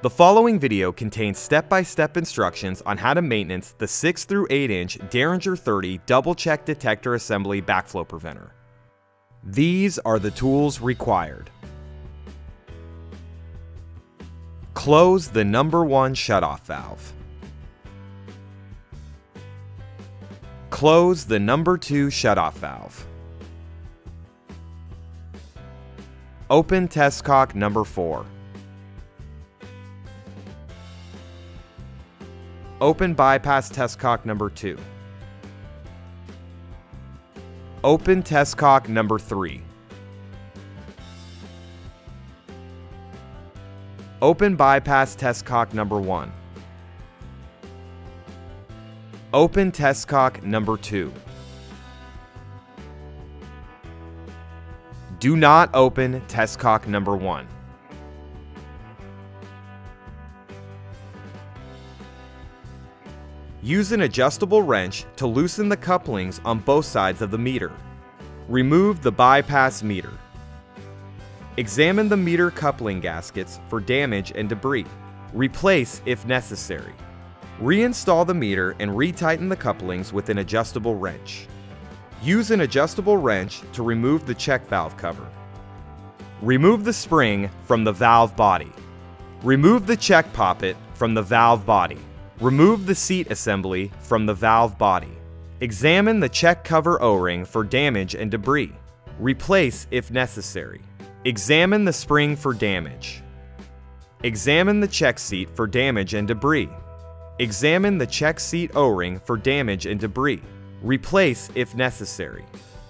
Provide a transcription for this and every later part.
The following video contains step-by-step instructions on how to maintenance the 6 through 8 inch Derringer 30 double check detector assembly backflow preventer. These are the tools required. Close the number 1 shutoff valve. Close the number 2 shutoff valve. Open test cock number 4. Open bypass test cock number 2. Open test cock number 3. Open bypass test cock number 1. Open test cock number 2. Do not open test cock number 1. Use an adjustable wrench to loosen the couplings on both sides of the meter. Remove the bypass meter. Examine the meter coupling gaskets for damage and debris. Replace if necessary. Reinstall the meter and retighten the couplings with an adjustable wrench. Use an adjustable wrench to remove the check valve cover. Remove the spring from the valve body. Remove the check poppet from the valve body. Remove the seat assembly from the valve body. Examine the check cover O-ring for damage and debris. Replace if necessary. Examine the spring for damage. Examine the check seat for damage and debris. Examine the check seat O-ring for damage and debris. Replace if necessary.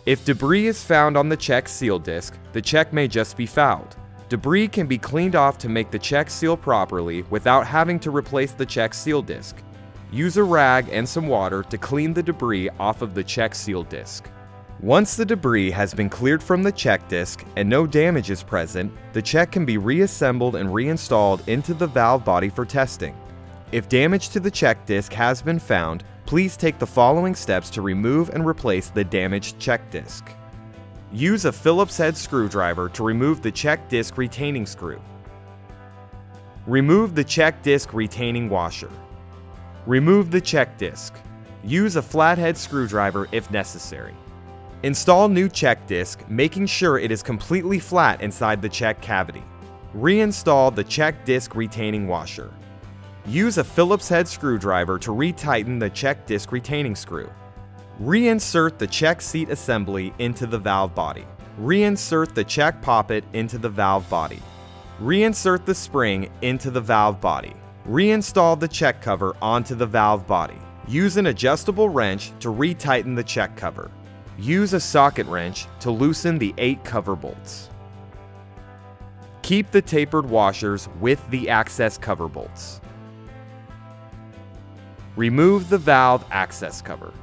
If debris is found on the check seal disc, the check may just be fouled. Debris can be cleaned off to make the check seal properly without having to replace the check seal disc. Use a rag and some water to clean the debris off of the check seal disc. Once the debris has been cleared from the check disc and no damage is present, the check can be reassembled and reinstalled into the valve body for testing. If damage to the check disc has been found, please take the following steps to remove and replace the damaged check disc. Use a Phillips head screwdriver to remove the check disc retaining screw. Remove the check disc retaining washer. Remove the check disc. Use a flathead screwdriver if necessary. Install new check disc, making sure it is completely flat inside the check cavity. Reinstall the check disc retaining washer. Use a Phillips head screwdriver to retighten the check disc retaining screw. Reinsert the check seat assembly into the valve body. Reinsert the check poppet into the valve body. Reinsert the spring into the valve body. Reinstall the check cover onto the valve body. Use an adjustable wrench to retighten the check cover. Use a socket wrench to loosen the 8 cover bolts. Keep the tapered washers with the access cover bolts. Remove the valve access cover.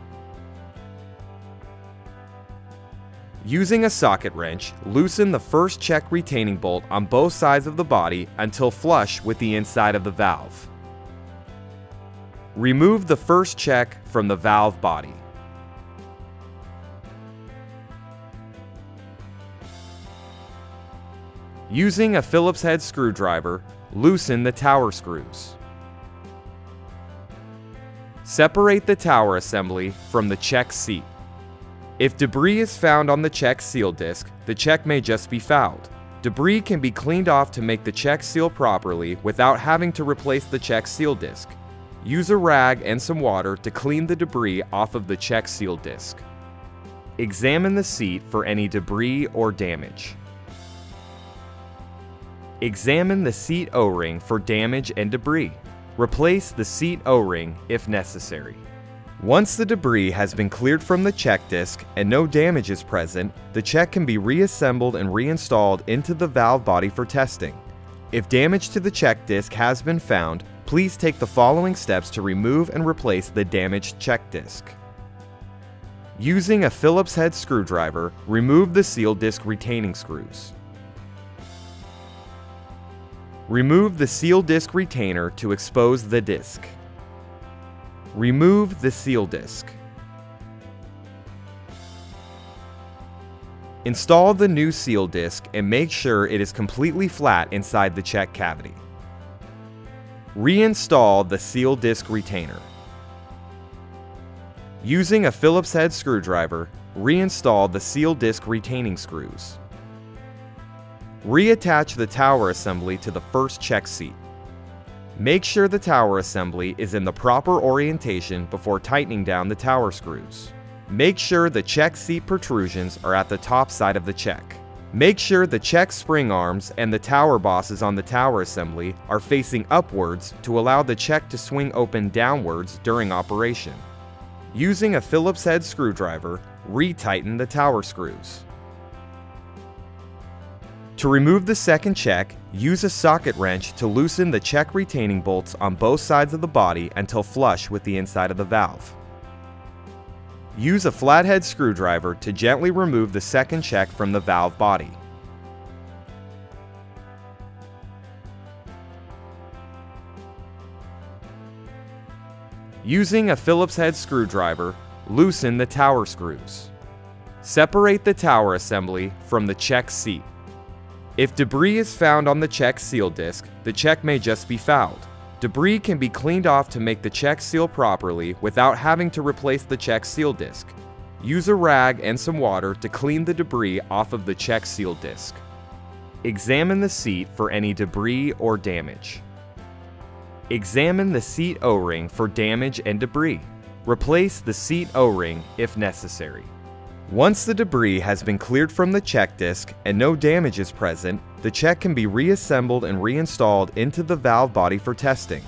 Using a socket wrench, loosen the first check retaining bolt on both sides of the body until flush with the inside of the valve. Remove the first check from the valve body. Using a Phillips head screwdriver, loosen the tower screws. Separate the tower assembly from the check seat. If debris is found on the check seal disc, the check may just be fouled. Debris can be cleaned off to make the check seal properly without having to replace the check seal disc. Use a rag and some water to clean the debris off of the check seal disc. Examine the seat for any debris or damage. Examine the seat O-ring for damage and debris. Replace the seat O-ring if necessary. Once the debris has been cleared from the check disc and no damage is present, the check can be reassembled and reinstalled into the valve body for testing. If damage to the check disc has been found, please take the following steps to remove and replace the damaged check disc. Using a Phillips head screwdriver, remove the seal disc retaining screws. Remove the seal disc retainer to expose the disc. Remove the seal disc. Install the new seal disc and make sure it is completely flat inside the check cavity. Reinstall the seal disc retainer. Using a Phillips head screwdriver, reinstall the seal disc retaining screws. Reattach the tower assembly to the first check seat. Make sure the tower assembly is in the proper orientation before tightening down the tower screws. Make sure the check seat protrusions are at the top side of the check. Make sure the check spring arms and the tower bosses on the tower assembly are facing upwards to allow the check to swing open downwards during operation. Using a Phillips head screwdriver, retighten the tower screws. To remove the second check, use a socket wrench to loosen the check retaining bolts on both sides of the body until flush with the inside of the valve. Use a flathead screwdriver to gently remove the second check from the valve body. Using a Phillips head screwdriver, loosen the tower screws. Separate the tower assembly from the check seat. If debris is found on the check seal disc, the check may just be fouled. Debris can be cleaned off to make the check seal properly without having to replace the check seal disc. Use a rag and some water to clean the debris off of the check seal disc. Examine the seat for any debris or damage. Examine the seat O-ring for damage and debris. Replace the seat O-ring if necessary. Once the debris has been cleared from the check disc and no damage is present, the check can be reassembled and reinstalled into the valve body for testing.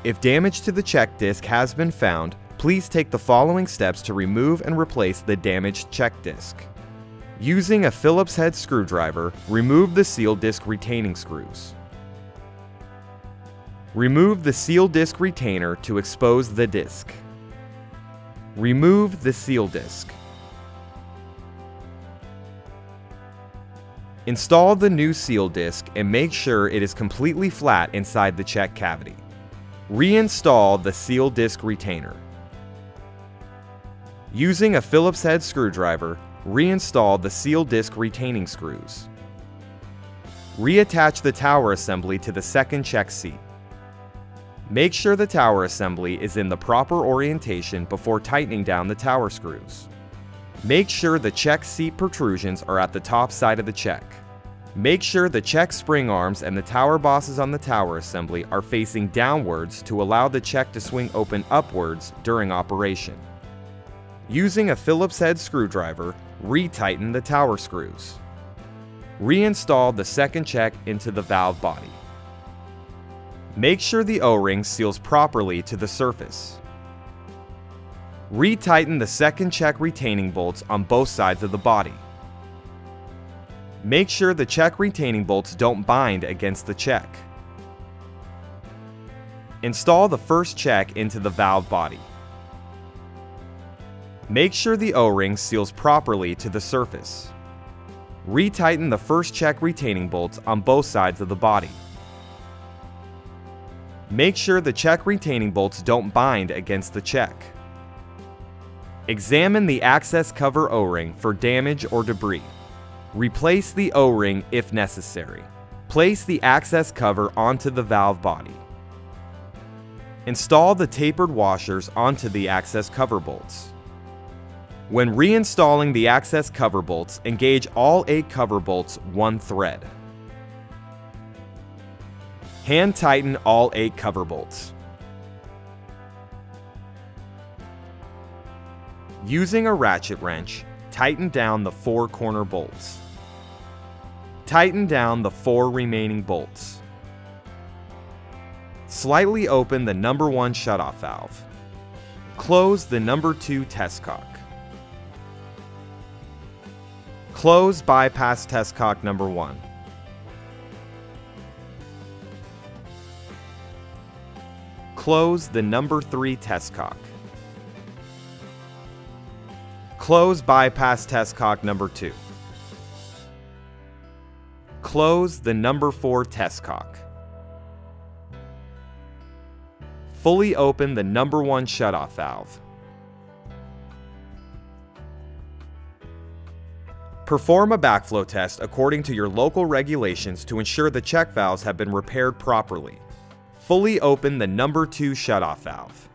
If damage to the check disc has been found, please take the following steps to remove and replace the damaged check disc. Using a Phillips head screwdriver, remove the seal disc retaining screws. Remove the seal disc retainer to expose the disc. Remove the seal disc. Install the new seal disc and make sure it is completely flat inside the check cavity. Reinstall the seal disc retainer. Using a Phillips head screwdriver, reinstall the seal disc retaining screws. Reattach the tower assembly to the second check seat. Make sure the tower assembly is in the proper orientation before tightening down the tower screws. Make sure the check seat protrusions are at the top side of the check. Make sure the check spring arms and the tower bosses on the tower assembly are facing downwards to allow the check to swing open upwards during operation. Using a Phillips head screwdriver, retighten the tower screws. Reinstall the second check into the valve body. Make sure the O-ring seals properly to the surface. Retighten the second check retaining bolts on both sides of the body. Make sure the check retaining bolts don't bind against the check. Install the first check into the valve body. Make sure the O-ring seals properly to the surface. Retighten the first check retaining bolts on both sides of the body. Make sure the check retaining bolts don't bind against the check. Examine the access cover O-ring for damage or debris. Replace the O-ring if necessary. Place the access cover onto the valve body. Install the tapered washers onto the access cover bolts. When reinstalling the access cover bolts, engage all 8 cover bolts one thread. Hand tighten all 8 cover bolts. Using a ratchet wrench, tighten down the 4 corner bolts. Tighten down the 4 remaining bolts. Slightly open the number 1 shutoff valve. Close the number 2 test cock. Close bypass test cock number 1. Close the number 3 test cock. Close bypass test cock number 2. Close the number 4 test cock. Fully open the number 1 shutoff valve. Perform a backflow test according to your local regulations to ensure the check valves have been repaired properly. fully open the number 2 shutoff valve.